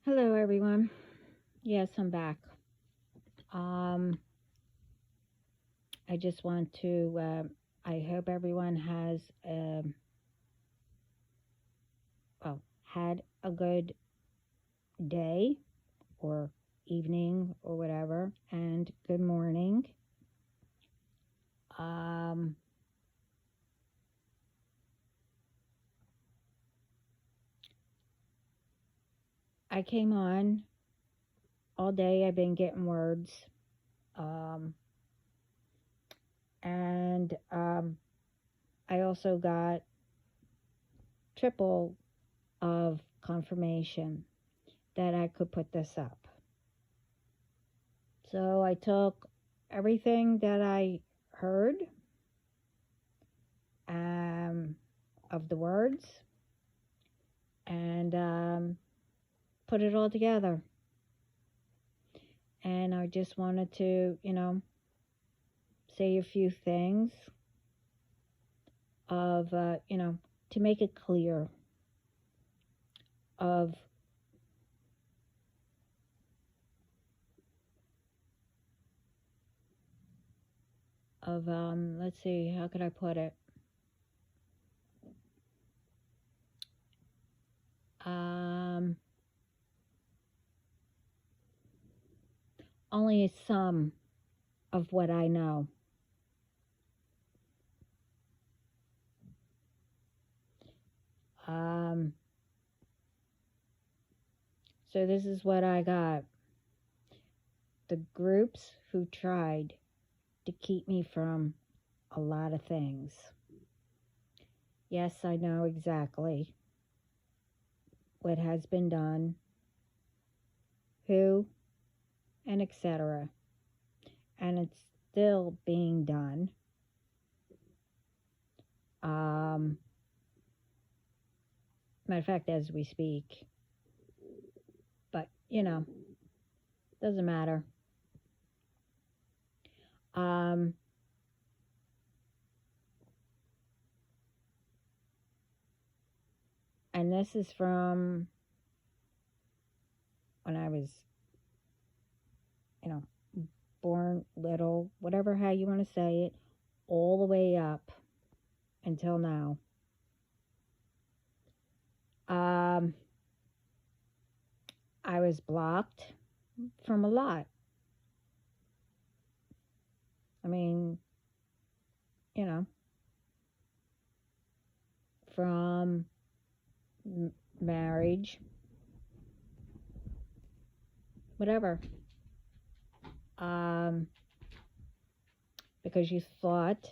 Hello, everyone. Yes, I'm back. Um, I just want to. I hope everyone has had a good day or evening or whatever, and good morning. Um, I came on all day. I've been getting words, um, and I also got triple of confirmation that I could put this up. So I took everything that I heard of the words and put it all together. And I just wanted to, say a few things of, to make it clear of let's see, how could I put it? Only some of what I know. So this is what I got. The groups who tried to keep me from a lot of things. Yes, I know exactly what has been done, who, and etc. And it's still being done. Matter of fact, as we speak. But, doesn't matter. And this is from when I was, born little, whatever how you want to say it, all the way up until now. I was blocked from a lot. I mean, from marriage, whatever. Because you thought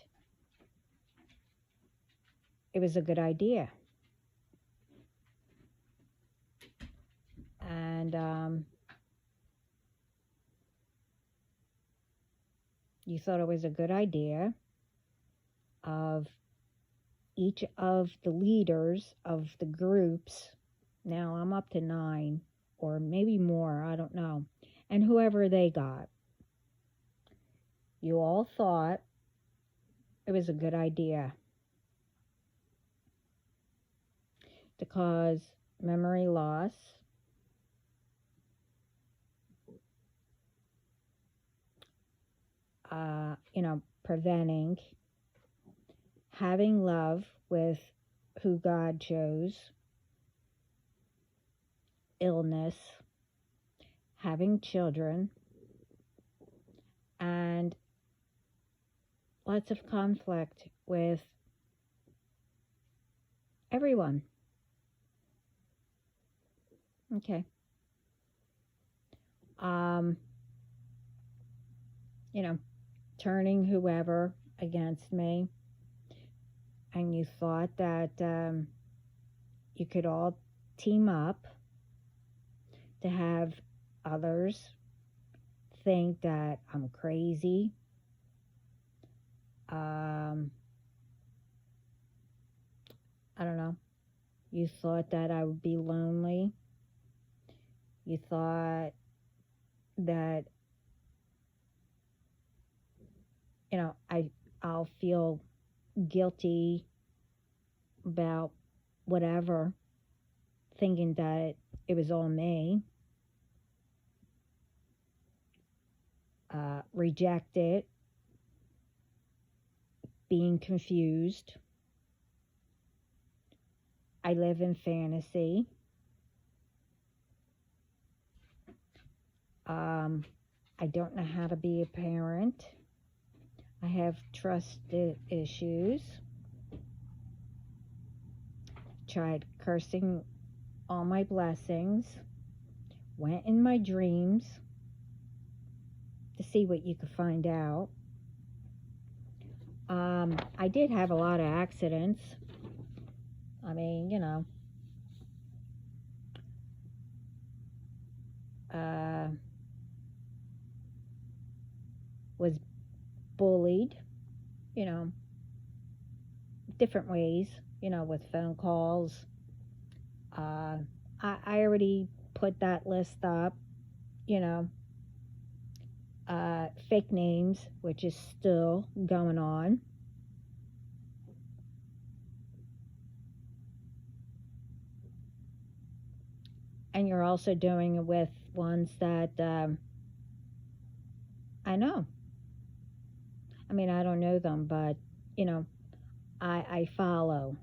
it was a good idea. And you thought it was a good idea of each of the leaders of the groups. Now I'm up to 9 or maybe more, I don't know. And whoever they got. You all thought it was a good idea to cause memory loss, preventing having love with who God chose, illness, having children, and lots of conflict with everyone. Okay. Turning whoever against me. And you thought that you could all team up to have others think that I'm crazy. I don't know. You thought that I would be lonely. You thought that, I'll feel guilty about whatever, thinking that it was all me. rejected, being confused. I live in fantasy. I don't know how to be a parent. I have trust issues. Tried cursing all my blessings. Went in my dreams to see what you could find out. I did have a lot of accidents. I mean, was bullied, you know, different ways, with phone calls. I already put that list up, you know, fake names, which is still going on. And you're also doing it with ones that I know. I mean, I don't know them, but, I follow.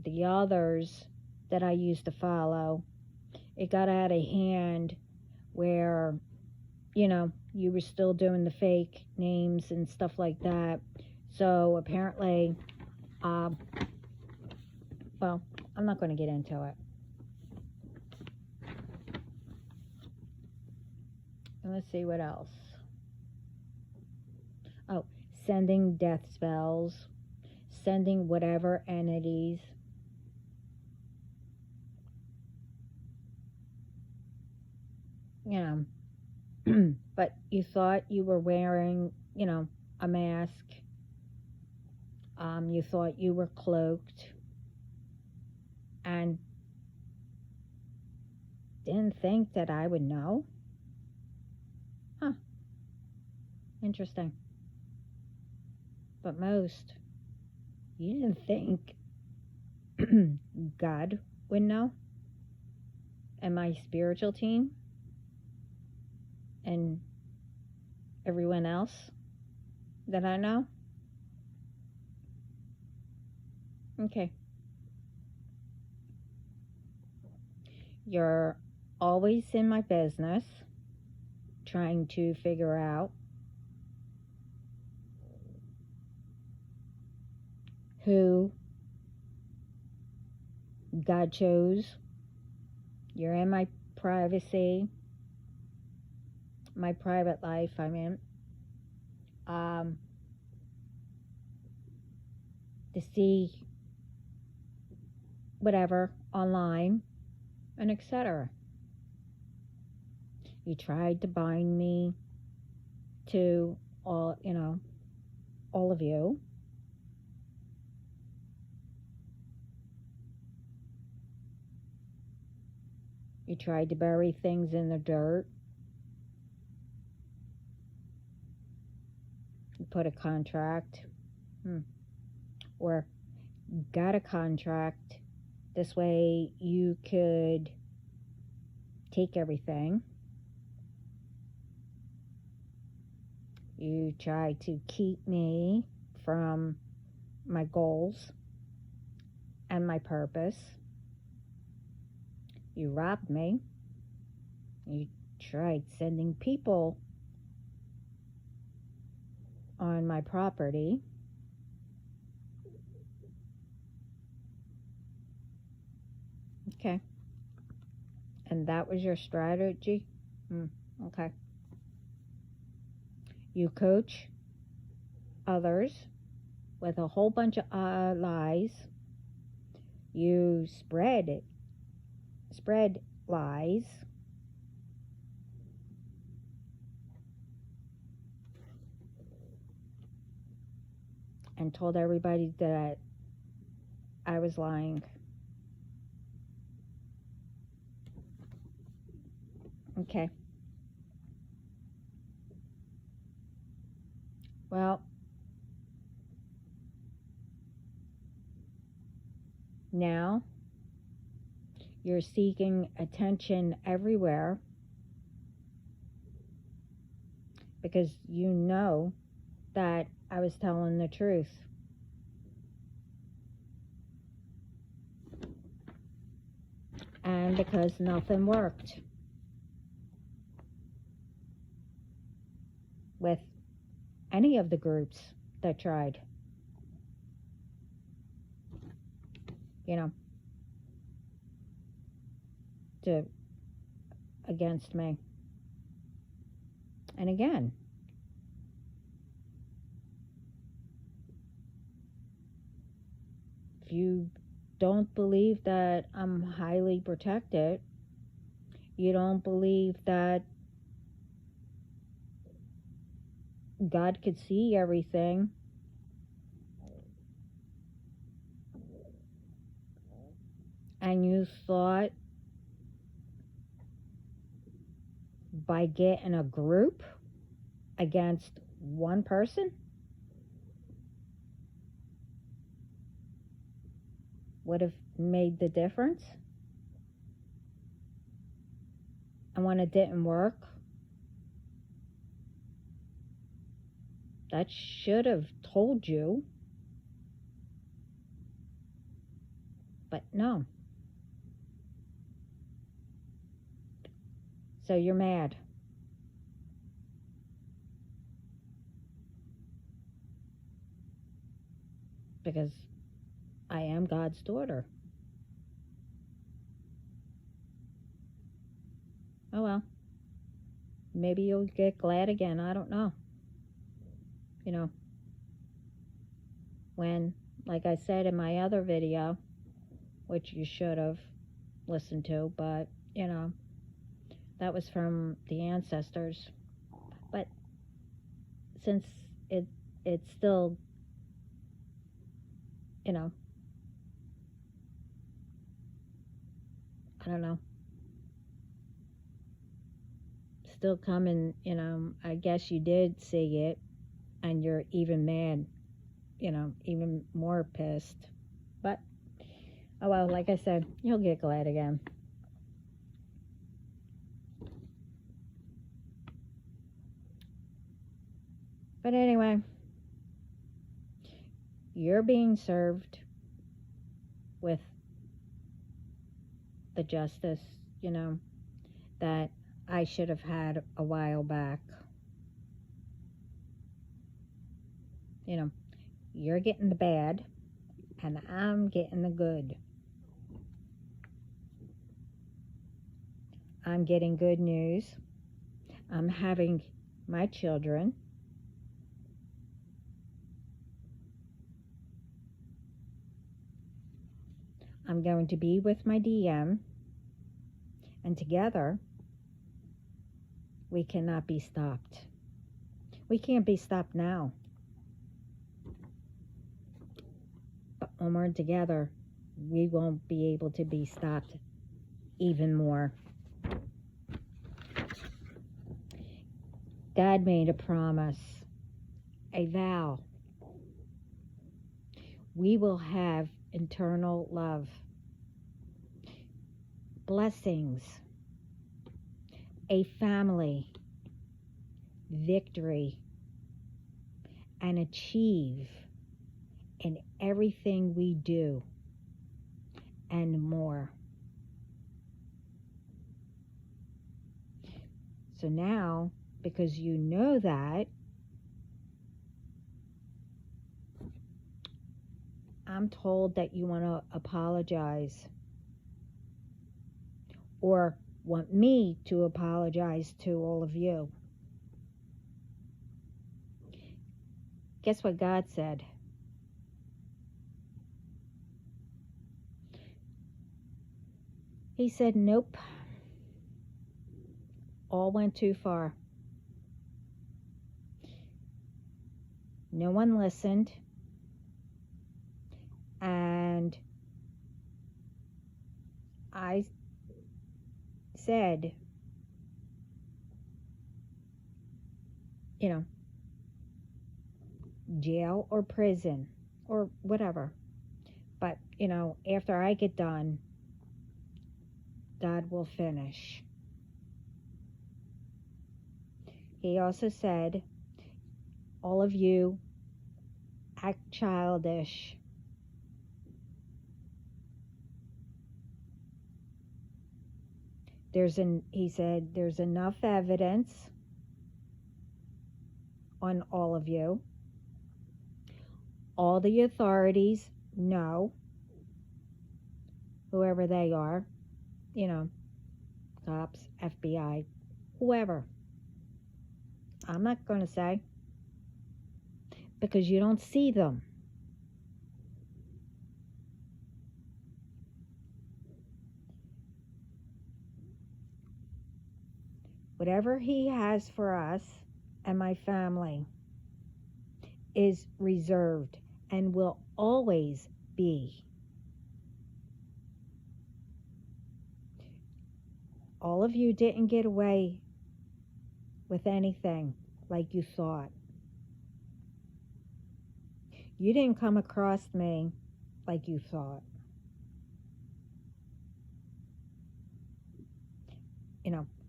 The others that I used to follow, it got out of hand where, you were still doing the fake names and stuff like that. So apparently, well, I'm not going to get into it. And let's see what else. Oh, sending death spells, sending whatever entities. But you thought you were wearing, a mask. You thought you were cloaked and didn't think that I would know. Huh. Interesting. But most, you didn't think God would know, and my spiritual team, and everyone else that I know. Okay. You're always in my business, trying to figure out who God chose. You're in my privacy, my private life, I mean. To see whatever online and etc. You tried to bind me to all of you. You tried to bury things in the dirt. You put a contract or got a contract. This way you could take everything. You tried to keep me from my goals and my purpose. You robbed me. You tried sending people on my property. Okay. And that was your strategy? Okay. You coach others with a whole bunch of lies. You spread lies. And told everybody that I was lying. Okay. Well, now You're seeking attention everywhere because you know that I was telling the truth. And because nothing worked with any of the groups that tried, to against me. And again, if you don't believe that I'm highly protected, you don't believe that God could see everything, and you thought by getting a group against one person would have made the difference. And when it didn't work, that should have told you. But no. So you're mad. Because I am God's daughter. Oh well. Maybe you'll get glad again. I don't know. When, like I said in my other video, which you should have listened to, but, that was from the ancestors. But since it's still, I don't know, still coming, I guess you did see it, and you're even mad, even more pissed. But, oh well, like I said, you'll get glad again. But anyway, you're being served with the justice, that I should have had a while back. You're getting the bad, and I'm getting the good. I'm getting good news. I'm having my children. I'm going to be with my DM, and together we cannot be stopped. We can't be stopped now. But when we're together, we won't be able to be stopped even more. God made a promise, a vow. We will have eternal love, blessings, a family, victory, and achieve in everything we do, and more. So now, because you know that, I'm told that you want to apologize, or want me to apologize to all of you. Guess what God said? He said, nope. All went too far. No one listened. And I said, jail or prison or whatever. But, after I get done, God will finish. He also said, all of you act childish. He said, there's enough evidence on all of you. All the authorities know, whoever they are, cops, FBI, whoever. I'm not going to say, because you don't see them. Whatever he has for us and my family is reserved and will always be. All of you didn't get away with anything like you thought. You didn't come across me like you thought.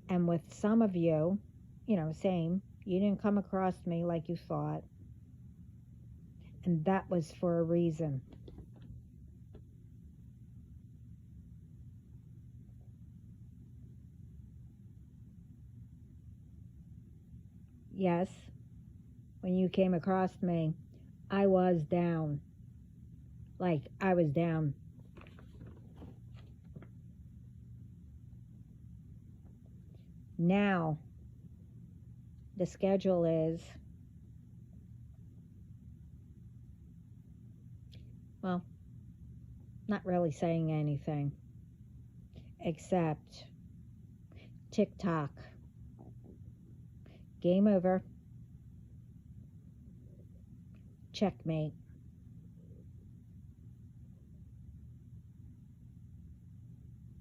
And with some of you, same, you didn't come across me like you thought. And that was for a reason. Yes, when you came across me, I was down. Like, I was down. Now, the schedule is, well, not really saying anything, except TikTok. Game over. Checkmate.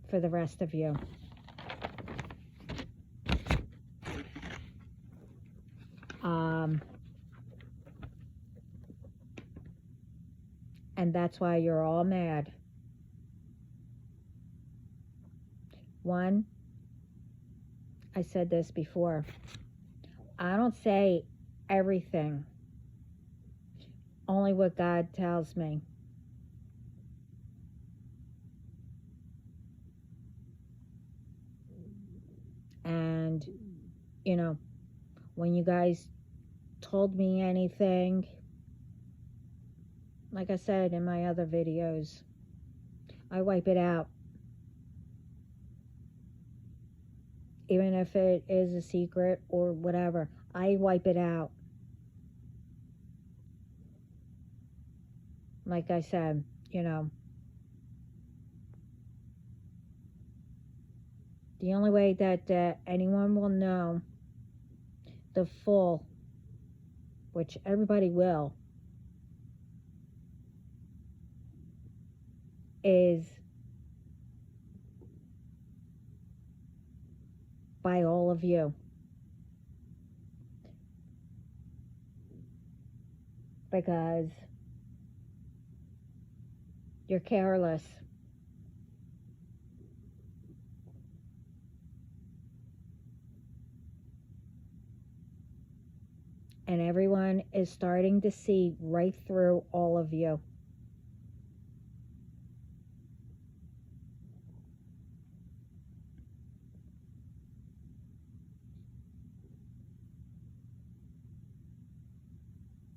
For the rest of you. And that's why you're all mad. One, I said this before, I don't say everything, only what God tells me. And, when you guys told me anything, like I said in my other videos, I wipe it out. Even if it is a secret or whatever, I wipe it out. Like I said, the only way that anyone will know the full, which everybody will, is by all of you. Because you're careless. And everyone is starting to see right through all of you.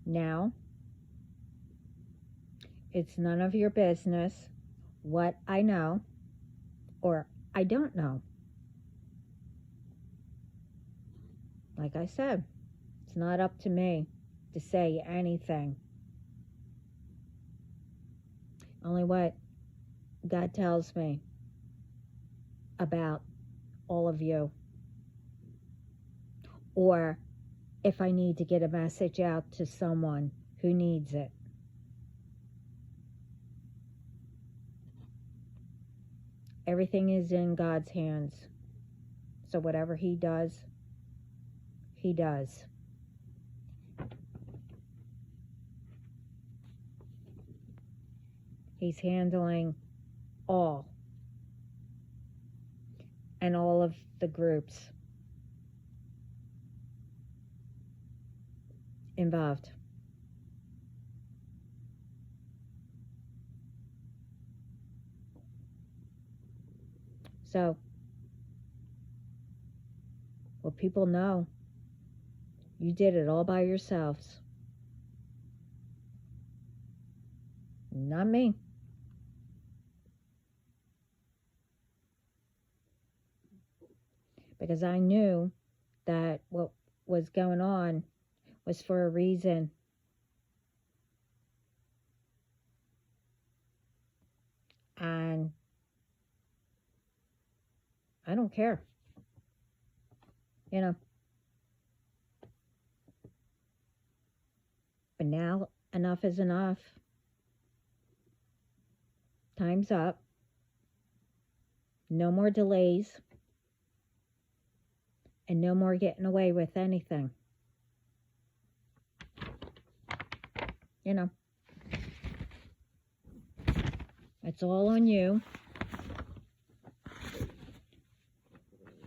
Now, it's none of your business what I know or I don't know. Like I said, it's not up to me to say anything. Only what God tells me about all of you. Or if I need to get a message out to someone who needs it. Everything is in God's hands. So whatever He does, He does. He's handling all. and all of the groups involved. So, well, people know you did it all by yourselves. Not me. Because I knew that what was going on was for a reason. And I don't care. You know. But now enough is enough. Time's up. No more delays. And no more getting away with anything. You know. It's all on you.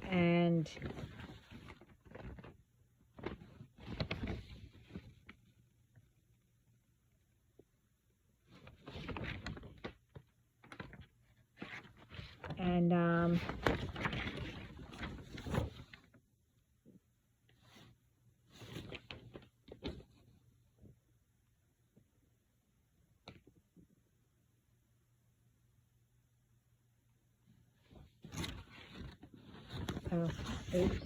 And oh, oops.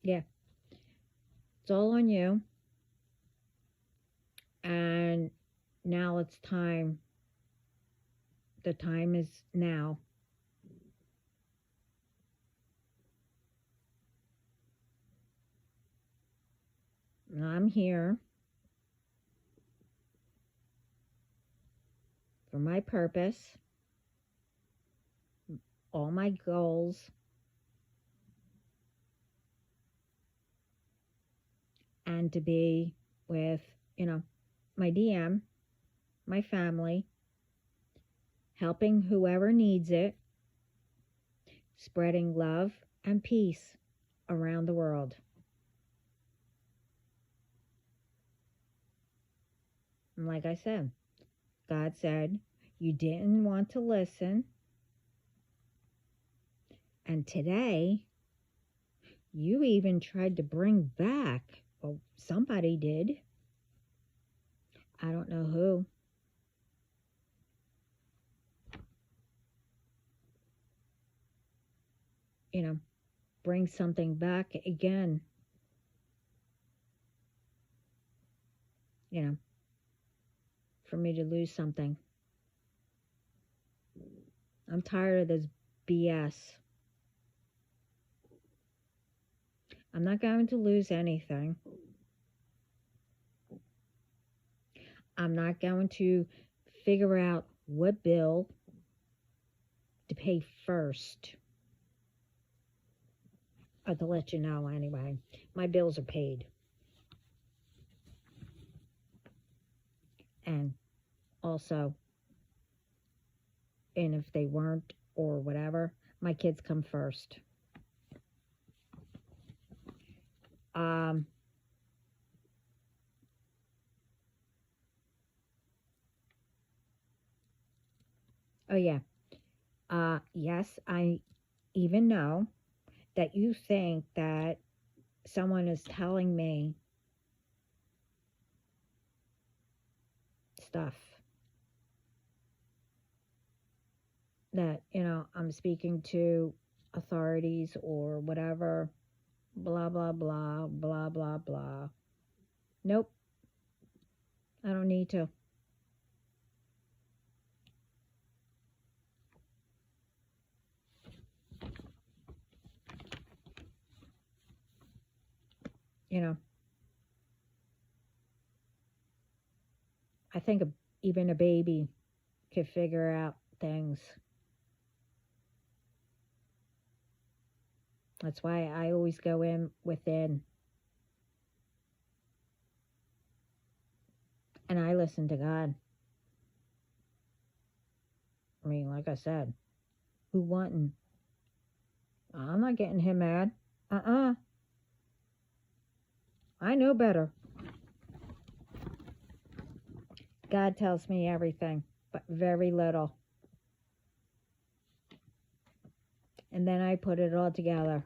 Yeah. It's all on you. And now it's time. The time is now. I'm here for my purpose, all my goals, and to be with, my DM, my family, helping whoever needs it, spreading love and peace around the world. And like I said, God said, you didn't want to listen. And today, you even tried to bring back, well, somebody did. I don't know who. Bring something back again. For me to lose something. I'm tired of this BS. I'm not going to lose anything. I'm not going to figure out what bill to pay first. I'll to let you know anyway. My bills are paid. And also, and if they weren't or whatever, my kids come first. Oh yeah. Yes, I even know that you think that someone is telling me stuff that, I'm speaking to authorities or whatever, blah, blah, blah, blah, blah, blah. Nope. I don't need to. I think even a baby could figure out things. That's why I always go in within. And I listen to God. I mean, like I said, who wouldn't? I'm not getting him mad. I know better. God tells me everything, but very little. And then I put it all together.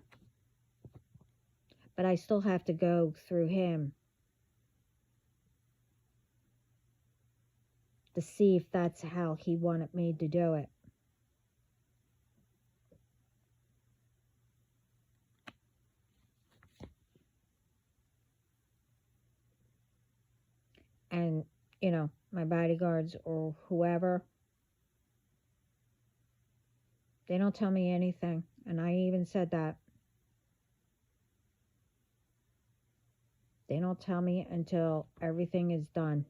But I still have to go through him to see if that's how he wanted me to do it. And, you know, my bodyguards or whoever, they don't tell me anything. And I even said that. They don't tell me until everything is done.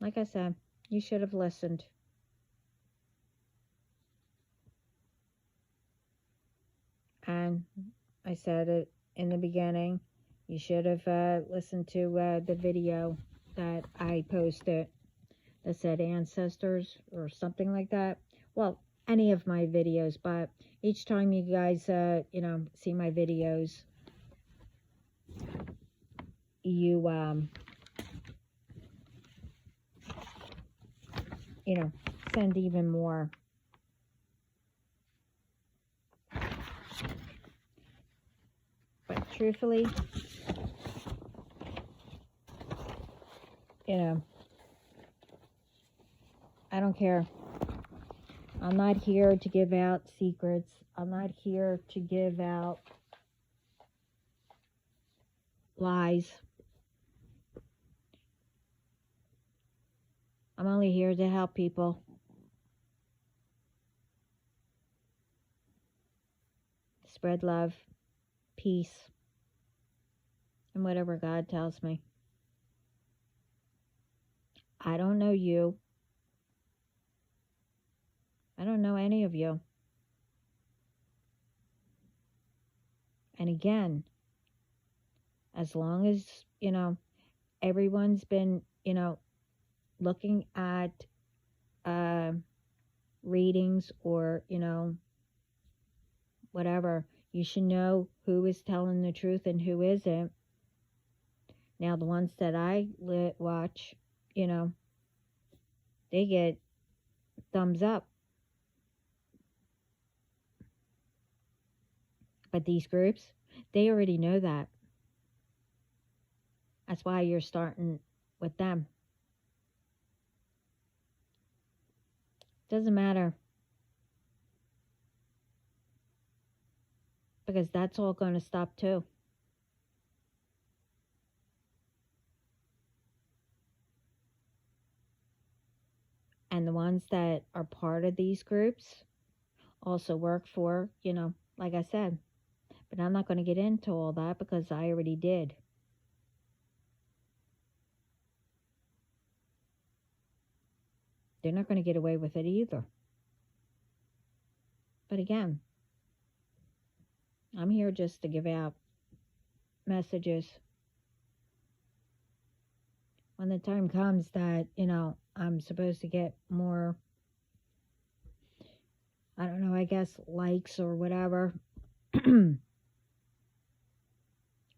Like I said, you should have listened. And I said it in the beginning. You should have listened to the video that I posted that said ancestors or something like that. Well, any of my videos, but each time you guys, you know, see my videos, you, you know, send even more. But truthfully, you know, I don't care. I'm not here to give out secrets. I'm not here to give out lies. I'm only here to help people. Spread love, peace, and whatever God tells me. I don't know you. I don't know any of you. And again, as long as, you know, everyone's been, you know, looking at readings or, you know, whatever, you should know who is telling the truth and who isn't. Now, the ones that I watch, you know, they get thumbs up. But these groups, they already know that. That's why you're starting with them. Doesn't matter. Because that's all going to stop too. And the ones that are part of these groups also work for, you know, like I said. But I'm not going to get into all that because I already did. They're not going to get away with it either. But again, I'm here just to give out messages. When the time comes that, you know, I'm supposed to get more, I don't know, I guess likes or whatever.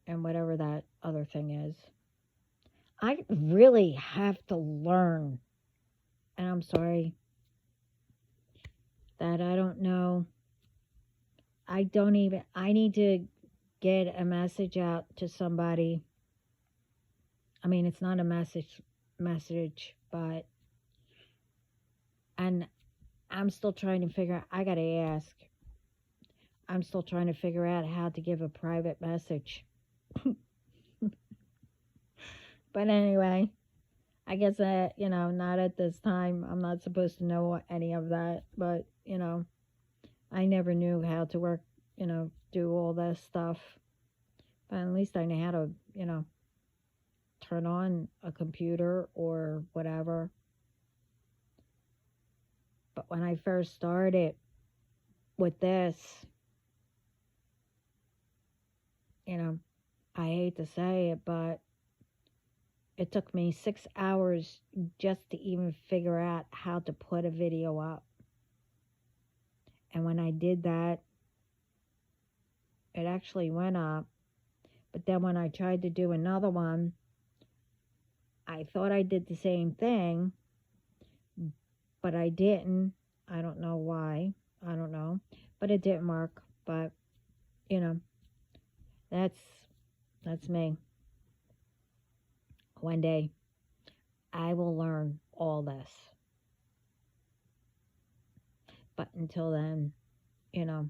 And whatever that other thing is. I really have to learn. And I'm sorry that I don't know. I need to get a message out to somebody. I mean, it's not a message, but, and I'm still trying to figure out, I gotta ask. I'm still trying to figure out how to give a private message. But anyway, I guess, you know, not at this time. I'm not supposed to know any of that, but, you know, I never knew how to work, you know, do all this stuff. But at least I know how to, you know, turn on a computer or whatever. But when I first started with this, you know, I hate to say it, but It took me 6 hours just to even figure out how to put a video up. And when I did that, it actually went up. But then when I tried to do another one, I thought I did the same thing, but I didn't. I don't know why. I don't know. But it didn't work. But, you know, that's me. One day, I will learn all this. But until then, you know,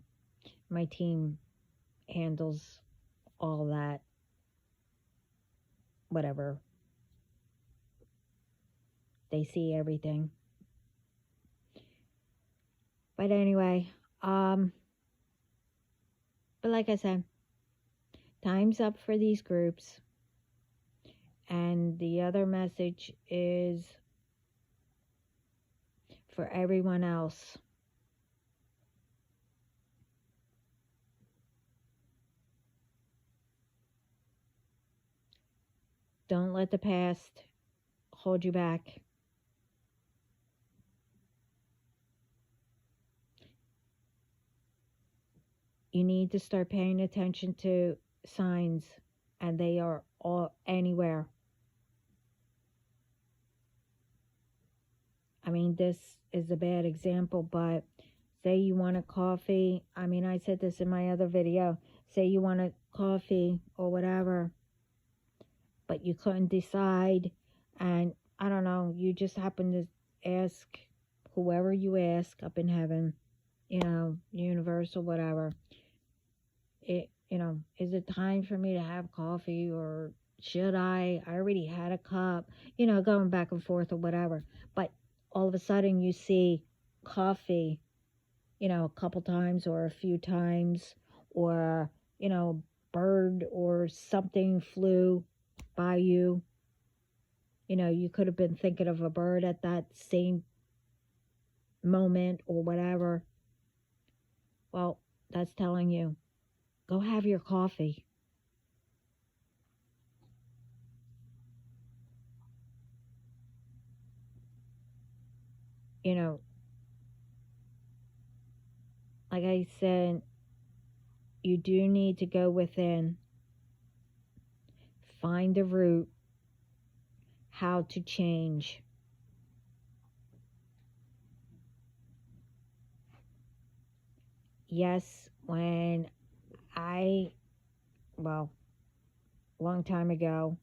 my team handles all that, whatever. They see everything. But anyway, but like I said, time's up for these groups. And the other message is for everyone else. Don't let the past hold you back. You need to start paying attention to signs, and they are all anywhere. I mean, this is a bad example, but say you want a coffee. I mean, I said this in my other video. Say you want a coffee or whatever, but you couldn't decide, and I don't know, you just happen to ask whoever you ask up in heaven, you know, universe or whatever, is it time for me to have coffee, or should I already had a cup, going back and forth or whatever. But all of a sudden you see coffee, a couple times or a few times, or, bird or something flew by you. You could have been thinking of a bird at that same moment or whatever. Well, that's telling you, go have your coffee. Like I said, you do need to go within, find the root, how to change. Yes, when long time ago,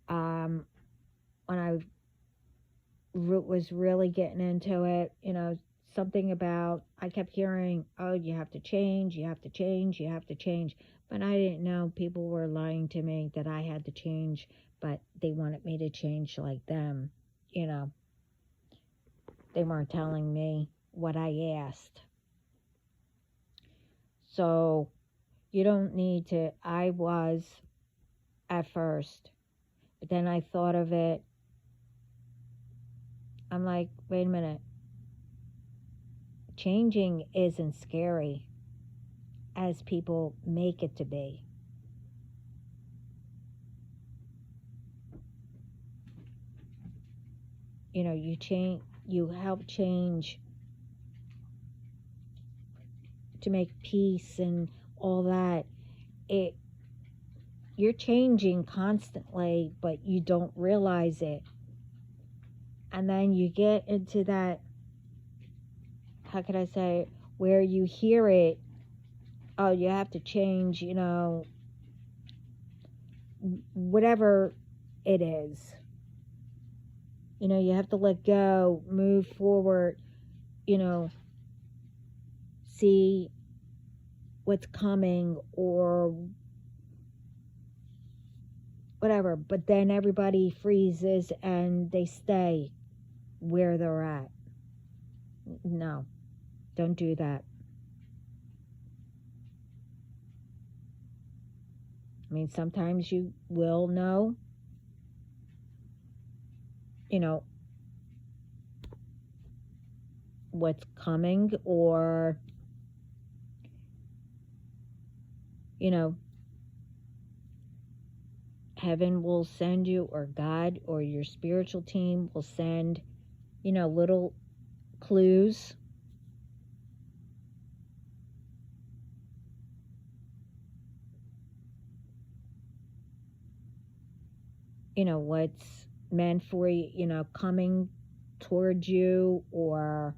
when I was really getting into it, something about, I kept hearing, oh, you have to change, you have to change, you have to change. But I didn't know, people were lying to me that I had to change, but they wanted me to change like them, They weren't telling me what I asked. So you don't need to, I was at first, but then I thought of it. I'm like, wait a minute. Changing isn't scary as people make it to be. You help change to make peace and all that. You're changing constantly, but you don't realize it. And then you get into that, how could I say, where you hear it, oh, you have to change, whatever it is. You have to let go, move forward, see what's coming or whatever. But then everybody freezes and they stay where they're at. No, don't do that. I mean, sometimes you will know, what's coming, or, heaven will send you, or God or your spiritual team will send, little clues. What's meant for you, coming towards you, or,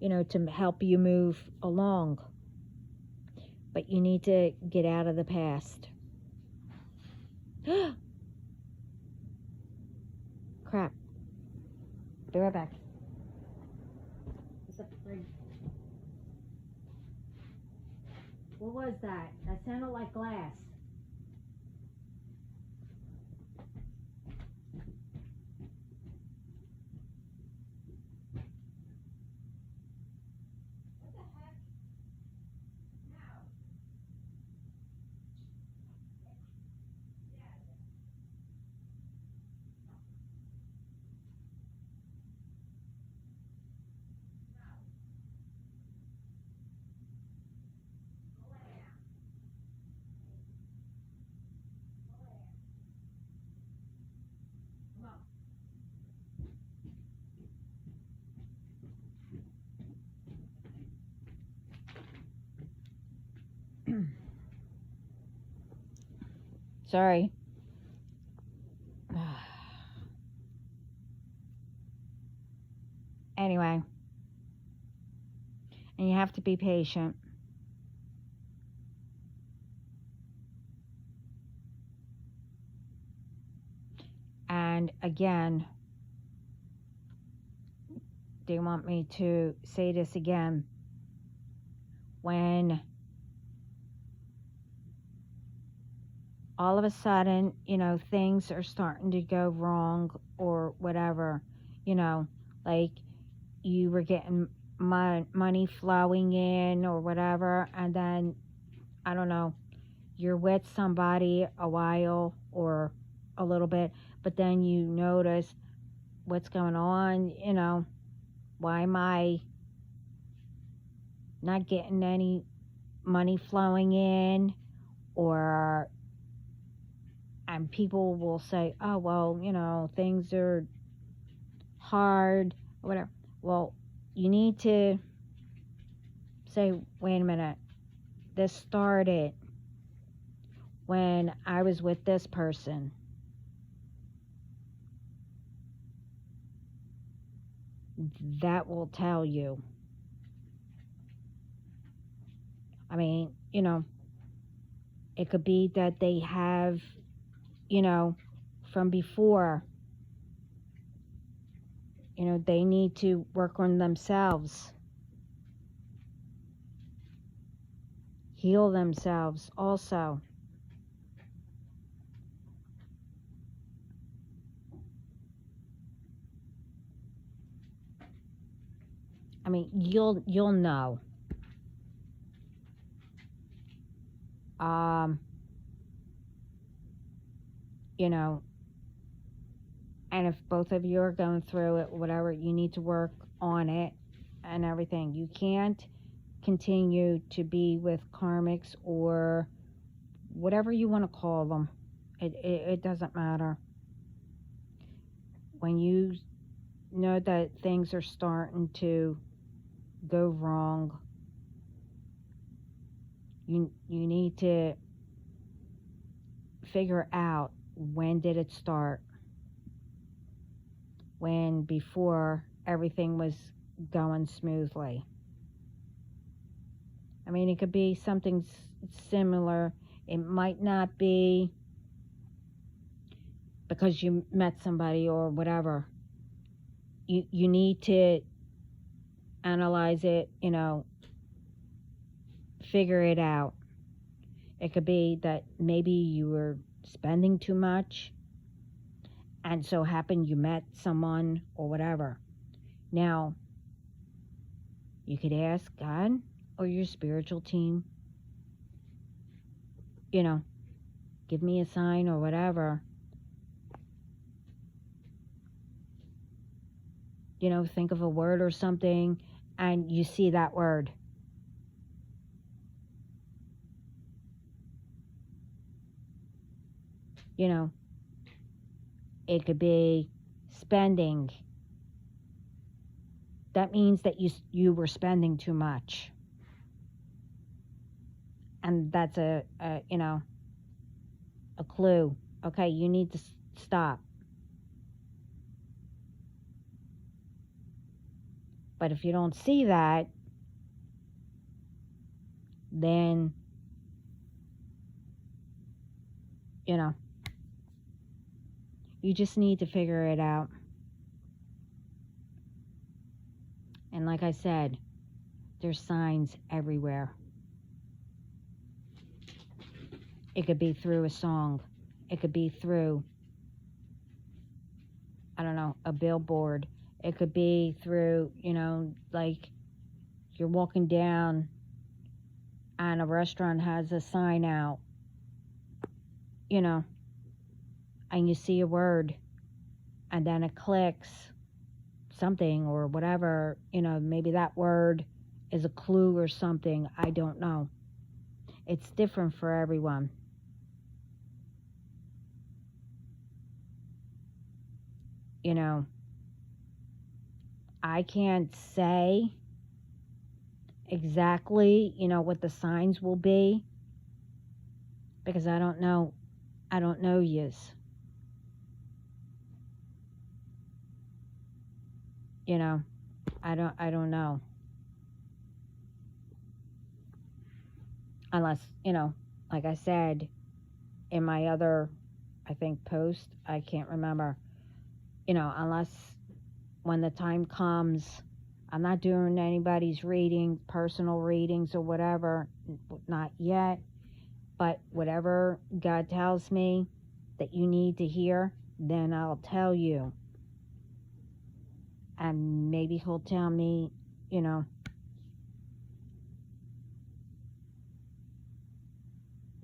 to help you move along. But you need to get out of the past. Crap. Be right back. What was that? That sounded like glass. Sorry. Anyway, and you have to be patient. And again, they want me to say this again. When all of a sudden, things are starting to go wrong or whatever, like you were getting money flowing in or whatever, and then, I don't know, you're with somebody a while or a little bit, but then you notice what's going on, why am I not getting any money flowing in? And people will say, oh, well, things are hard, or whatever. Well, you need to say, wait a minute, this started when I was with this person. That will tell you. I mean, it could be that they have, from before, they need to work on themselves, heal themselves also. I mean, you'll know. And if both of you are going through it, whatever, you need to work on it and everything. You can't continue to be with karmics or whatever you want to call them. It doesn't matter. When you know that things are starting to go wrong, you need to figure out, when did it start? When before everything was going smoothly. I mean, it could be something similar. It might not be because you met somebody or whatever. You need to analyze it, figure it out. It could be that maybe you were spending too much, and so happened you met someone or whatever. Now, you could ask God or your spiritual team, give me a sign or whatever. Think of a word or something, and you see that word. You know, it could be spending. That means that you were spending too much. And that's a clue. Okay, you need to stop. But if you don't see that, then, you just need to figure it out. And like I said, there's signs everywhere. It could be through a song. It could be through, I don't know, a billboard. It could be through, like you're walking down and a restaurant has a sign out, and you see a word and then it clicks something or whatever, maybe that word is a clue or something. I don't know. It's different for everyone. I can't say exactly, what the signs will be because I don't know. I don't know yous. I don't know. Unless, like I said in my other, I think, post, I can't remember, unless when the time comes, I'm not doing anybody's reading, personal readings or whatever, not yet, but whatever God tells me that you need to hear, then I'll tell you. And maybe he'll tell me,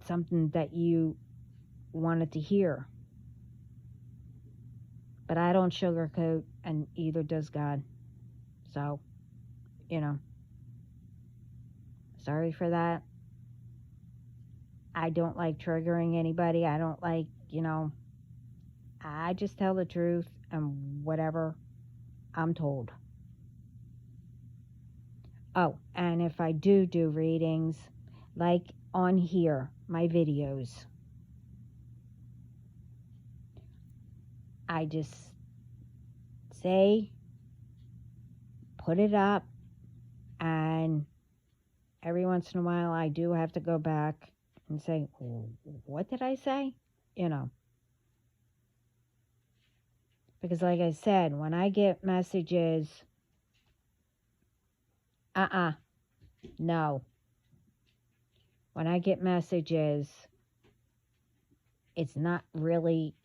something that you wanted to hear. But I don't sugarcoat, and either does God. So, sorry for that. I don't like triggering anybody. I don't like, I just tell the truth and whatever I'm told. Oh, and if I do readings, like on here, my videos, I just say, put it up, and every once in a while I do have to go back and say, what did I say? Because like I said, when I get messages, no. When I get messages, it's not really,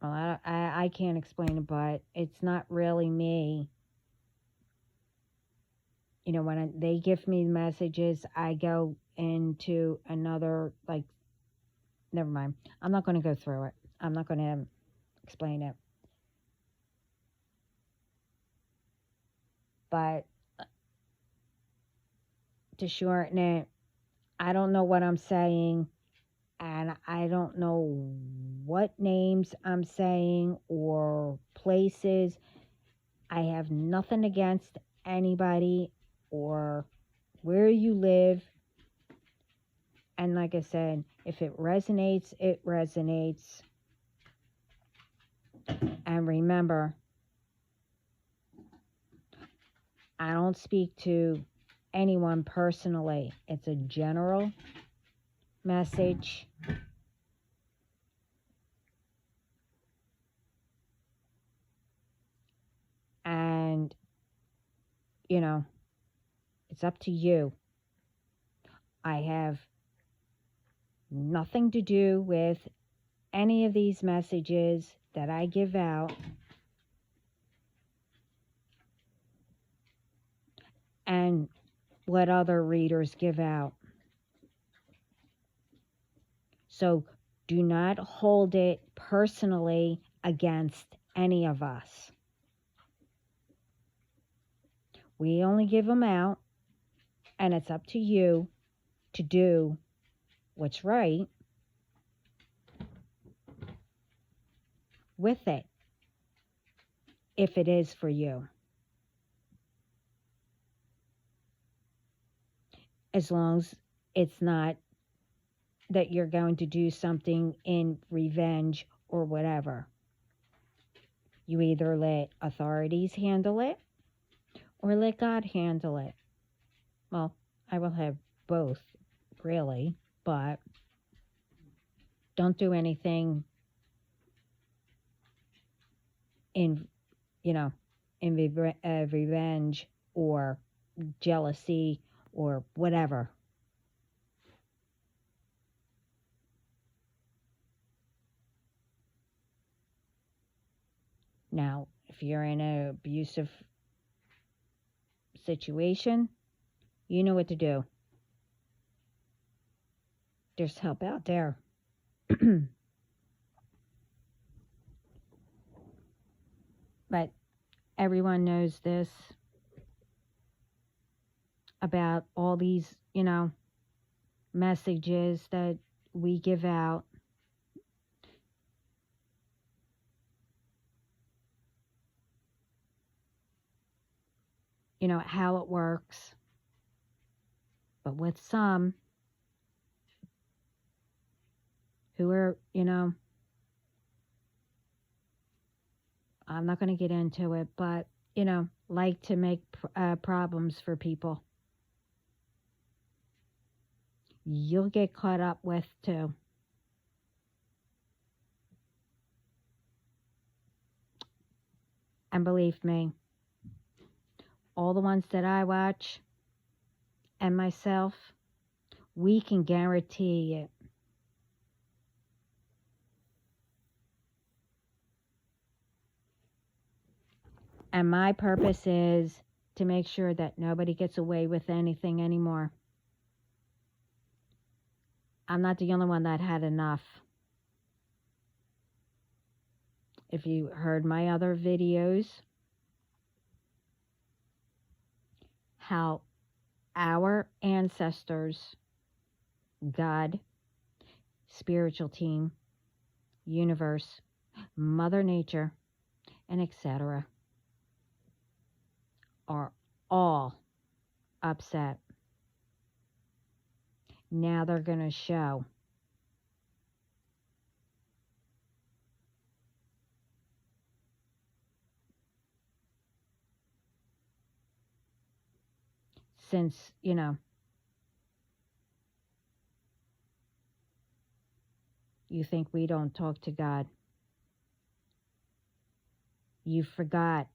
well, I can't explain it, but it's not really me. When they give me messages, I go into another, like, never mind. I'm not going to go through it. I'm not going to explain it. But to shorten it, I don't know what I'm saying, and I don't know what names I'm saying or places. I have nothing against anybody or where you live. And like I said, if it resonates, it resonates. And remember, I don't speak to anyone personally. It's a general message. And, it's up to you. I have nothing to do with any of these messages that I give out. And what other readers give out. So do not hold it personally against any of us. We only give them out, and it's up to you to do what's right with it, if it is for you. As long as it's not that you're going to do something in revenge or whatever. You either let authorities handle it or let God handle it. Well, I will have both, really, but don't do anything in, in revenge or jealousy or whatever. Now, if you're in an abusive situation, you know what to do. There's help out there. But everyone knows this about all these, messages that we give out. How it works. But with some who are, I'm not going to get into it, but, like to make problems for people, you'll get caught up with too. And believe me, all the ones that I watch and myself, we can guarantee it. And my purpose is to make sure that nobody gets away with anything anymore. I'm not the only one that had enough. If you heard my other videos, how our ancestors, God, spiritual team, universe, Mother Nature, and etc. are all upset. Now they're going to show. Since, you think we don't talk to God, you forgot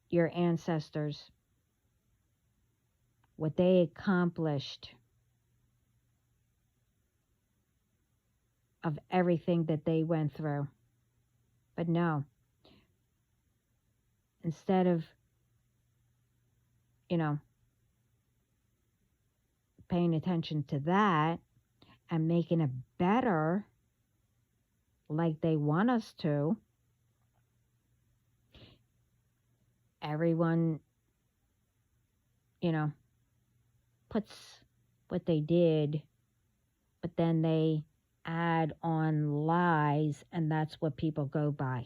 your ancestors, what they accomplished, of everything that they went through. But no, instead of, paying attention to that and making it better like they want us to, everyone, puts what they did, but then they add on lies, and that's what people go by.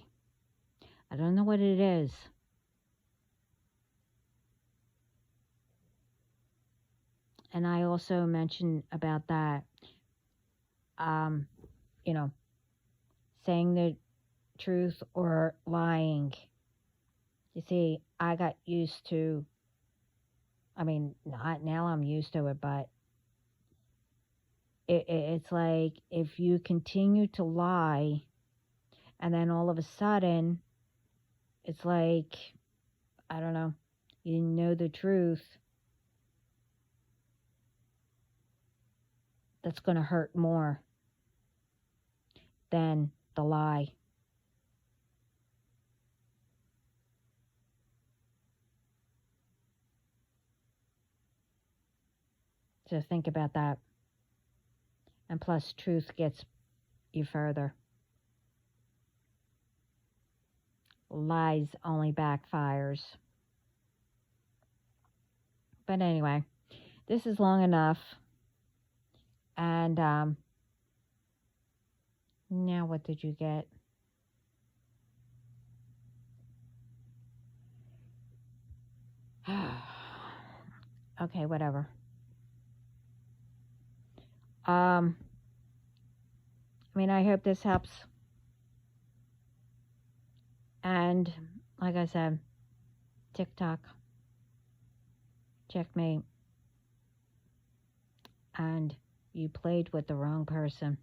I don't know what it is. And I also mentioned about that, saying the truth or lying. You see, I got used to, not now I'm used to it, but it's like if you continue to lie and then all of a sudden it's like, I don't know, you know the truth, that's going to hurt more than the lie. So think about that. And plus, truth gets you further. Lies only backfires. But anyway, this is long enough. And now what did you get? Okay, whatever. I mean, I hope this helps. And like I said, TikTok, checkmate. And you played with the wrong person.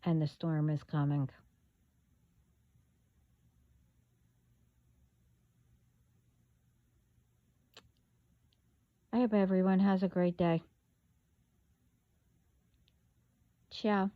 And the storm is coming. I hope everyone has a great day. Ciao.